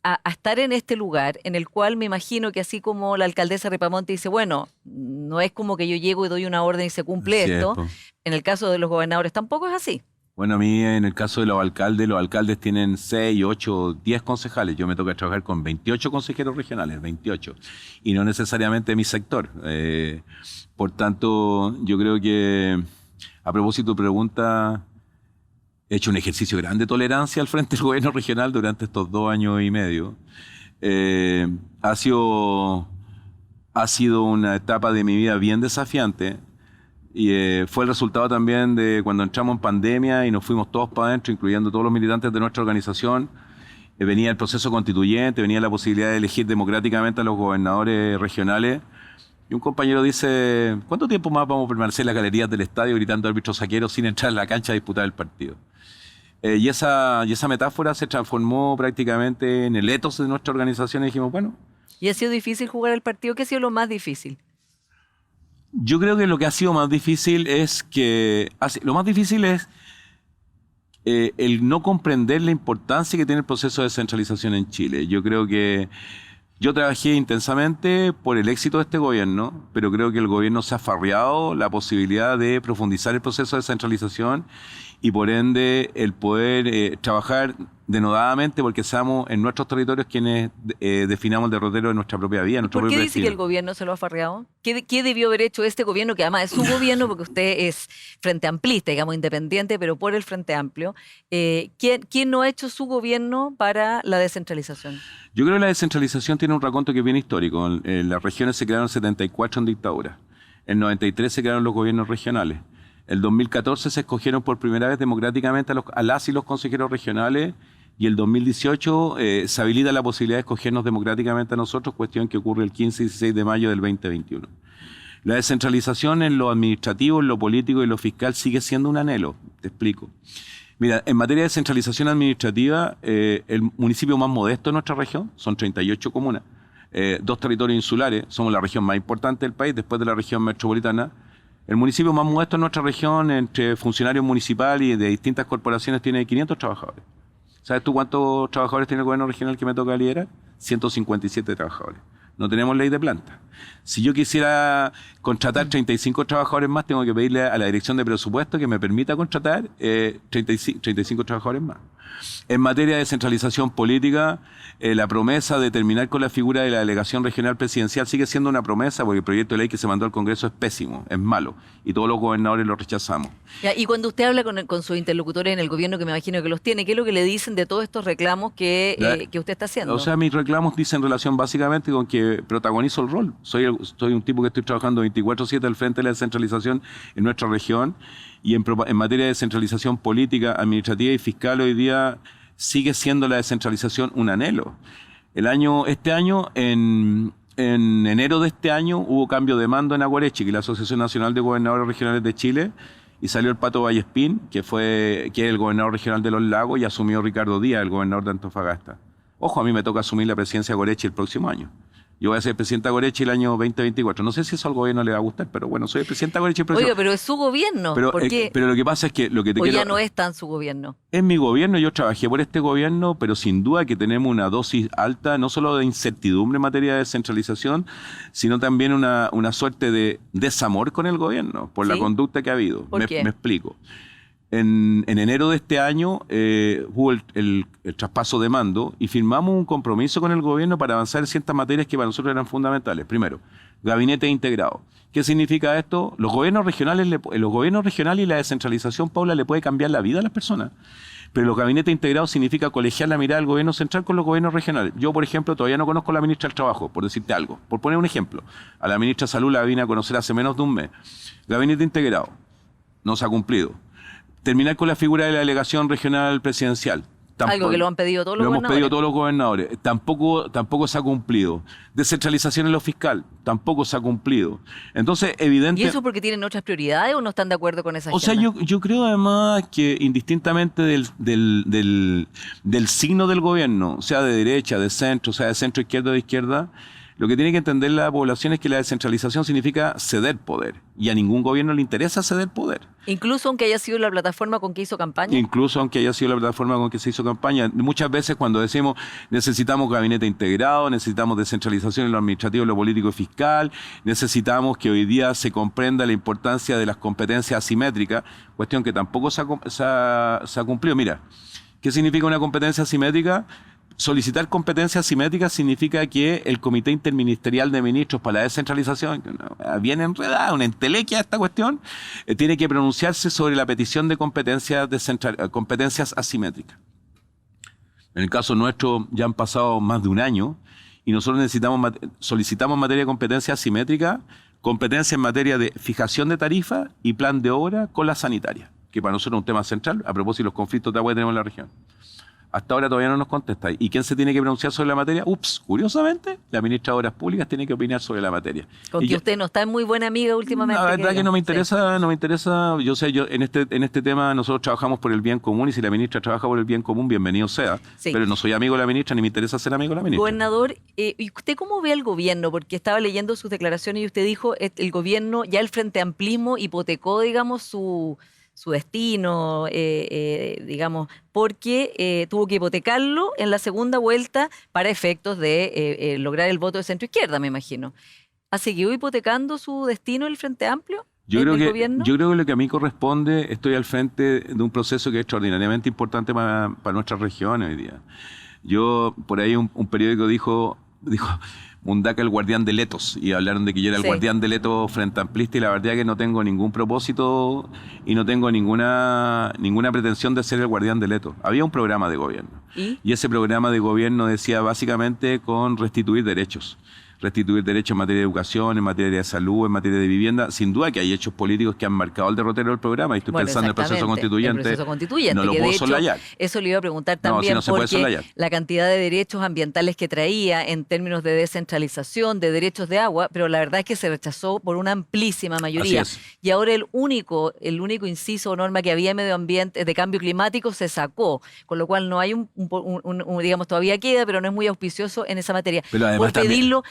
[SPEAKER 1] a estar en este lugar en el cual me imagino que así como la alcaldesa Ripamonti dice, bueno, no es como que yo llego y doy una orden y se cumple esto, en el caso de los gobernadores tampoco es así?
[SPEAKER 3] Bueno, a mí en el caso de los alcaldes tienen 6, 8, 10 concejales. Yo me toca trabajar con 28 consejeros regionales, 28, y no necesariamente de mi sector. Por tanto, yo creo que, a propósito de tu pregunta, he hecho un ejercicio grande de tolerancia al frente del gobierno regional durante estos 2 años y medio. Ha sido una etapa de mi vida bien desafiante y fue el resultado también de cuando entramos en pandemia y nos fuimos todos para adentro, incluyendo todos los militantes de nuestra organización, venía el proceso constituyente, venía la posibilidad de elegir democráticamente a los gobernadores regionales. Y un compañero dice, ¿cuánto tiempo más vamos a permanecer en las galerías del estadio gritando árbitros saqueros sin entrar en la cancha a disputar el partido? Y esa metáfora se transformó prácticamente en el ethos de nuestra organización y dijimos, bueno.
[SPEAKER 1] ¿Y ha sido difícil jugar el partido? ¿Qué ha sido lo más difícil?
[SPEAKER 3] Yo creo que lo que ha sido más difícil es el no comprender la importancia que tiene el proceso de descentralización en Chile. Yo creo que yo trabajé intensamente por el éxito de este gobierno, pero creo que el gobierno se ha farreado la posibilidad de profundizar el proceso de descentralización y por ende el poder trabajar denodadamente porque seamos en nuestros territorios quienes definamos el derrotero de nuestra propia vida.
[SPEAKER 1] ¿Por qué dice que el gobierno se lo ha farreado? ¿Qué debió haber hecho este gobierno, que además es su gobierno porque usted es frente amplista, digamos independiente, pero por el Frente Amplio? ¿Quién no ha hecho su gobierno para la descentralización?
[SPEAKER 3] Yo creo que la descentralización tiene un raconto que es bien histórico. Las regiones se crearon en 74 en dictadura. En 93 se crearon los gobiernos regionales. El 2014 se escogieron por primera vez democráticamente a las y los consejeros regionales y el 2018 se habilita la posibilidad de escogernos democráticamente a nosotros, cuestión que ocurre el 15 y 16 de mayo del 2021. La descentralización en lo administrativo, en lo político y en lo fiscal sigue siendo un anhelo. Te explico. Mira, en materia de descentralización administrativa, el municipio más modesto de nuestra región son 38 comunas, 2 territorios insulares, somos la región más importante del país después de la región metropolitana. El municipio más modesto en nuestra región, entre funcionarios municipales y de distintas corporaciones, tiene 500 trabajadores. ¿Sabes tú cuántos trabajadores tiene el gobierno regional que me toca liderar? 157 trabajadores. No tenemos ley de planta. Si yo quisiera contratar 35 trabajadores más, tengo que pedirle a la dirección de presupuesto que me permita contratar 35 trabajadores más. En materia de descentralización política, la promesa de terminar con la figura de la delegación regional presidencial sigue siendo una promesa porque el proyecto de ley que se mandó al Congreso es pésimo, es malo, y todos los gobernadores lo rechazamos.
[SPEAKER 1] Ya, y cuando usted habla con sus interlocutores en el gobierno, que me imagino que los tiene, ¿qué es lo que le dicen de todos estos reclamos que usted está haciendo?
[SPEAKER 3] O sea, mis reclamos dicen relación básicamente con que protagonizo el rol. Soy un tipo que estoy trabajando 24/7 al frente de la descentralización en nuestra región y en materia de descentralización política, administrativa y fiscal hoy día sigue siendo la descentralización un anhelo. Este año, en enero de este año, hubo cambio de mando en Aguarechi, que es la Asociación Nacional de Gobernadores Regionales de Chile, y salió el Pato Vallespín, que es el gobernador regional de Los Lagos, y asumió Ricardo Díaz, el gobernador de Antofagasta. Ojo, a mí me toca asumir la presidencia de Aguarechi el próximo año. Yo voy a ser presidente de Aguarechi el año 2024. No sé si eso al gobierno le va a gustar, pero bueno, soy el presidente de Aguarechi el próximo año.
[SPEAKER 1] Oiga, pero es su gobierno.
[SPEAKER 3] Pero lo que pasa es que
[SPEAKER 1] ya no es tan su gobierno.
[SPEAKER 3] Es mi gobierno, yo trabajé por este gobierno, pero sin duda que tenemos una dosis alta, no solo de incertidumbre en materia de descentralización, sino también una suerte de desamor con el gobierno por la conducta que ha habido.
[SPEAKER 1] ¿Por qué?
[SPEAKER 3] Me explico. En enero de este año hubo el traspaso de mando y firmamos un compromiso con el gobierno para avanzar en ciertas materias que para nosotros eran fundamentales. Primero, gabinete integrado. ¿Qué significa esto? Los gobiernos regionales y la descentralización, Paula, le puede cambiar la vida a las personas. Pero los gabinetes integrados significa colegiar la mirada del gobierno central con los gobiernos regionales. Yo, por ejemplo, todavía no conozco a la ministra del Trabajo, por decirte algo. Por poner un ejemplo, a la ministra de Salud la vine a conocer hace menos de un mes. Gabinete integrado. No se ha cumplido. Terminar con la figura de la delegación regional presidencial.
[SPEAKER 1] Algo que lo han pedido todos los gobernadores.
[SPEAKER 3] Lo hemos pedido todos los gobernadores. Tampoco se ha cumplido. Descentralización en lo fiscal. Tampoco se ha cumplido. Entonces, evidente...
[SPEAKER 1] ¿Y eso porque tienen otras prioridades o no están de acuerdo con esa agenda?
[SPEAKER 3] O sea, yo creo además que indistintamente del signo del gobierno, sea de derecha, de centro, sea de centro izquierda o de izquierda, lo que tiene que entender la población es que la descentralización significa ceder poder. Y a ningún gobierno le interesa ceder poder.
[SPEAKER 1] Incluso aunque haya sido la plataforma con que hizo campaña.
[SPEAKER 3] Incluso aunque haya sido la plataforma con que se hizo campaña. Muchas veces cuando decimos necesitamos gabinete integrado, necesitamos descentralización en lo administrativo, en lo político y fiscal, necesitamos que hoy día se comprenda la importancia de las competencias asimétricas, cuestión que tampoco se ha cumplido. Mira, ¿qué significa una competencia asimétrica? Solicitar competencias asimétricas significa que el Comité Interministerial de Ministros para la Descentralización, bien enredada, una entelequia esta cuestión, tiene que pronunciarse sobre la petición de competencias asimétricas. En el caso nuestro ya han pasado más de un año y nosotros solicitamos en materia de competencia asimétrica, competencia en materia de fijación de tarifa y plan de obra con la sanitaria, que para nosotros es un tema central a propósito de los conflictos de agua que tenemos en la región. Hasta ahora todavía no nos contesta. ¿Y quién se tiene que pronunciar sobre la materia? Curiosamente, la ministra de Obras Públicas tiene que opinar sobre la materia.
[SPEAKER 1] Con que usted no está muy buena amiga últimamente.
[SPEAKER 3] La verdad que no me interesa, no me interesa. Yo sé, en este tema nosotros trabajamos por el bien común y si la ministra trabaja por el bien común, bienvenido sea. Sí. Pero no soy amigo de la ministra ni me interesa ser amigo de la ministra.
[SPEAKER 1] Gobernador, ¿y usted cómo ve al gobierno? Porque estaba leyendo sus declaraciones y usted dijo el gobierno, ya el Frente Amplismo hipotecó, digamos, su destino, digamos, porque tuvo que hipotecarlo en la segunda vuelta para efectos de lograr el voto de centro-izquierda, me imagino. ¿Ha seguido hipotecando su destino el Frente Amplio?
[SPEAKER 3] Yo creo que lo que a mí corresponde, estoy al frente de un proceso que es extraordinariamente importante para nuestras regiones hoy día. Por ahí un periódico dijo Mundaca el guardián de Letos, y hablaron de que yo era el guardián de Letos frente amplista, y la verdad es que no tengo ningún propósito y no tengo ninguna pretensión de ser el guardián de Letos. Había un programa de gobierno y ese programa de gobierno decía básicamente con restituir derechos en materia de educación, en materia de salud, en materia de vivienda. Sin duda que hay hechos políticos que han marcado el derrotero del programa, y estoy pensando en el proceso constituyente, no lo puedo soslayar.
[SPEAKER 1] Eso le iba a preguntar también, porque la cantidad de derechos ambientales que traía en términos de descentralización, de derechos de agua, pero la verdad es que se rechazó por una amplísima mayoría. Y ahora el único inciso o norma que había de medio ambiente, de cambio climático, se sacó, con lo cual no hay digamos, todavía queda, pero no es muy auspicioso en esa materia.
[SPEAKER 3] Pero además
[SPEAKER 1] por pedirlo,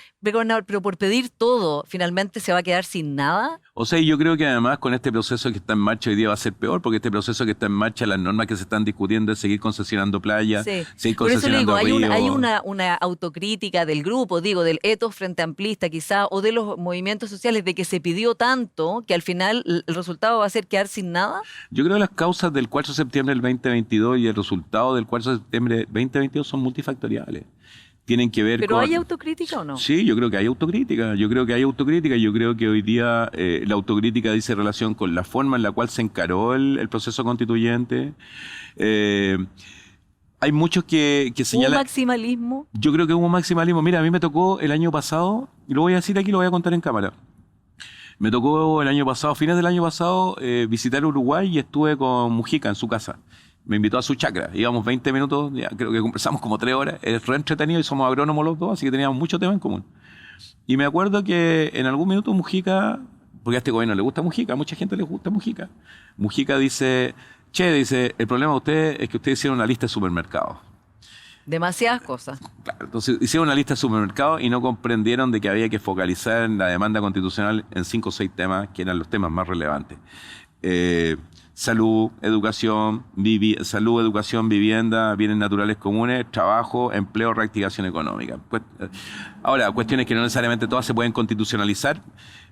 [SPEAKER 1] pero por pedir todo, ¿finalmente se va a quedar sin nada?
[SPEAKER 3] O sea, yo creo que además con este proceso que está en marcha hoy día va a ser peor, porque este proceso que está en marcha, las normas que se están discutiendo es seguir concesionando playas, seguir concesionando ríos.
[SPEAKER 1] Hay una autocrítica del grupo, del etos frente amplista quizá, o de los movimientos sociales, de que se pidió tanto que al final el resultado va a ser quedar sin nada.
[SPEAKER 3] Yo creo que las causas del 4 de septiembre del 2022 y el resultado del 4 de septiembre del 2022 son multifactoriales. Tienen que ver
[SPEAKER 1] ¿Pero hay autocrítica o no?
[SPEAKER 3] Sí, yo creo que hay autocrítica. Yo creo que hoy día la autocrítica dice relación con la forma en la cual se encaró el proceso constituyente. Hay muchos que señalan...
[SPEAKER 1] ¿Hubo maximalismo?
[SPEAKER 3] Yo creo que hubo maximalismo. Mira, a mí me tocó el año pasado, y lo voy a decir aquí, lo voy a contar en cámara. Me tocó el año pasado, fines del año pasado, visitar Uruguay, y estuve con Mujica en su casa. Me invitó a su chacra, íbamos 20 minutos, ya creo que conversamos como 3 horas, es re entretenido y somos agrónomos los dos, así que teníamos mucho tema en común. Y me acuerdo que en algún minuto Mujica, porque a este gobierno le gusta Mujica, a mucha gente le gusta Mujica, dice, el problema de ustedes es que ustedes hicieron una lista de supermercados.
[SPEAKER 1] Demasiadas cosas.
[SPEAKER 3] Claro, entonces hicieron una lista de supermercados y no comprendieron de que había que focalizar en la demanda constitucional en 5 o 6 temas que eran los temas más relevantes. Salud, educación, vivienda, bienes naturales comunes, trabajo, empleo, reactivación económica. Ahora, cuestiones que no necesariamente todas se pueden constitucionalizar,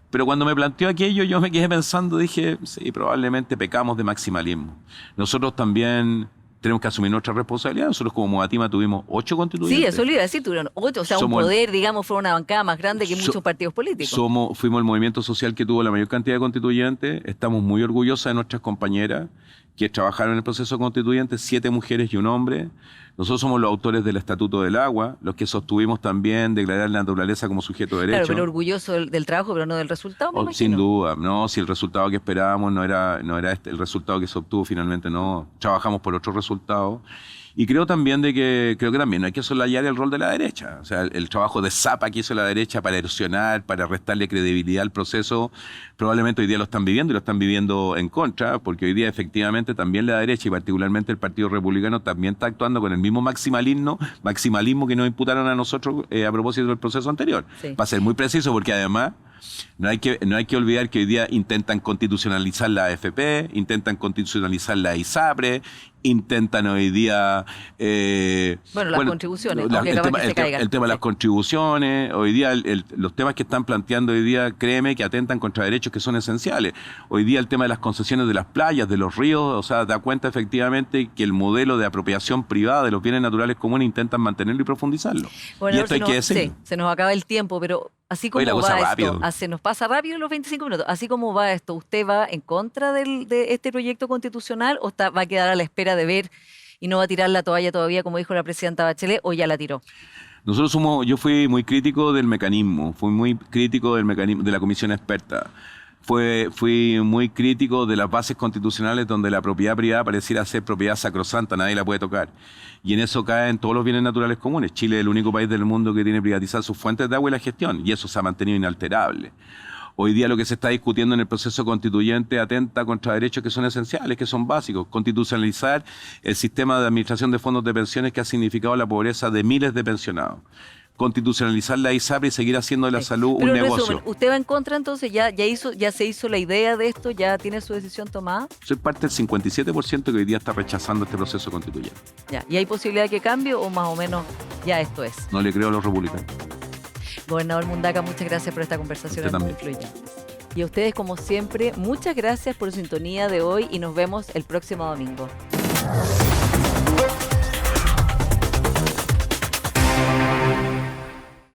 [SPEAKER 3] pero cuando me planteó aquello yo me quedé pensando, dije, sí, probablemente pecamos de maximalismo. Nosotros también tenemos que asumir nuestra responsabilidad. Nosotros como Modatima tuvimos 8 constituyentes.
[SPEAKER 1] Sí, eso le iba a decir, tuvieron 8, o sea, un poder, digamos, fue una bancada más grande que muchos partidos políticos.
[SPEAKER 3] Fuimos el movimiento social que tuvo la mayor cantidad de constituyentes. Estamos muy orgullosas de nuestras compañeras que trabajaron en el proceso constituyente, 7 mujeres y un hombre. Nosotros somos los autores del Estatuto del Agua, los que sostuvimos también declarar la naturaleza como sujeto de derecho.
[SPEAKER 1] Claro, pero orgulloso del trabajo, pero no del resultado, me imagino.
[SPEAKER 3] Sin duda, no, si el resultado que esperábamos no era el resultado que se obtuvo finalmente, no. Trabajamos por otro resultado. Y creo que también no hay que soslayar el rol de la derecha. O sea, el trabajo de zapa que hizo la derecha para erosionar, para restarle credibilidad al proceso, probablemente hoy día lo están viviendo y lo están viviendo en contra, porque hoy día efectivamente también la derecha y particularmente el Partido Republicano también está actuando con el mismo maximalismo que nos imputaron a nosotros a propósito del proceso anterior. Sí. Va a ser muy preciso porque además no hay que olvidar que hoy día intentan constitucionalizar la AFP, intentan constitucionalizar la ISAPRE, intentan hoy día...
[SPEAKER 1] las contribuciones.
[SPEAKER 3] El tema de las contribuciones, hoy día los temas que están planteando hoy día, créeme que atentan contra derechos que son esenciales. Hoy día el tema de las concesiones de las playas, de los ríos, o sea, da cuenta efectivamente que el modelo de apropiación privada de los bienes naturales comunes intentan mantenerlo y profundizarlo.
[SPEAKER 1] Bueno, y esto hay que decirlo. Sí, se nos acaba el tiempo, pero así como va esto, se nos pasa rápido los 25 minutos, así como va esto, ¿usted va en contra de este proyecto constitucional o va a quedar a la espera de ver y no va a tirar la toalla todavía, como dijo la presidenta Bachelet, o ya la tiró?
[SPEAKER 3] Yo fui muy crítico del mecanismo, de la comisión experta. fui muy crítico de las bases constitucionales donde la propiedad privada pareciera ser propiedad sacrosanta, nadie la puede tocar. Y en eso caen todos los bienes naturales comunes. Chile es el único país del mundo que tiene privatizadas sus fuentes de agua y la gestión, y eso se ha mantenido inalterable. Hoy día lo que se está discutiendo en el proceso constituyente atenta contra derechos que son esenciales, que son básicos. Constitucionalizar el sistema de administración de fondos de pensiones que ha significado la pobreza de miles de pensionados. Constitucionalizar la ISAPRE y seguir haciendo de la salud
[SPEAKER 1] Pero
[SPEAKER 3] un
[SPEAKER 1] en
[SPEAKER 3] negocio.
[SPEAKER 1] resumen, ¿usted va en contra entonces? ¿Ya se hizo la idea de esto? ¿Ya tiene su decisión tomada?
[SPEAKER 3] Soy parte del 57% que hoy día está rechazando este proceso constituyente.
[SPEAKER 1] Ya. ¿Y hay posibilidad de que cambie o más o menos ya esto es?
[SPEAKER 3] No le creo a los republicanos.
[SPEAKER 1] Gobernador Mundaca, muchas gracias por esta conversación.
[SPEAKER 3] Usted
[SPEAKER 1] Muy
[SPEAKER 3] también.
[SPEAKER 1] influyente. Y a ustedes, como siempre, muchas gracias por su sintonía de hoy y nos vemos el próximo domingo.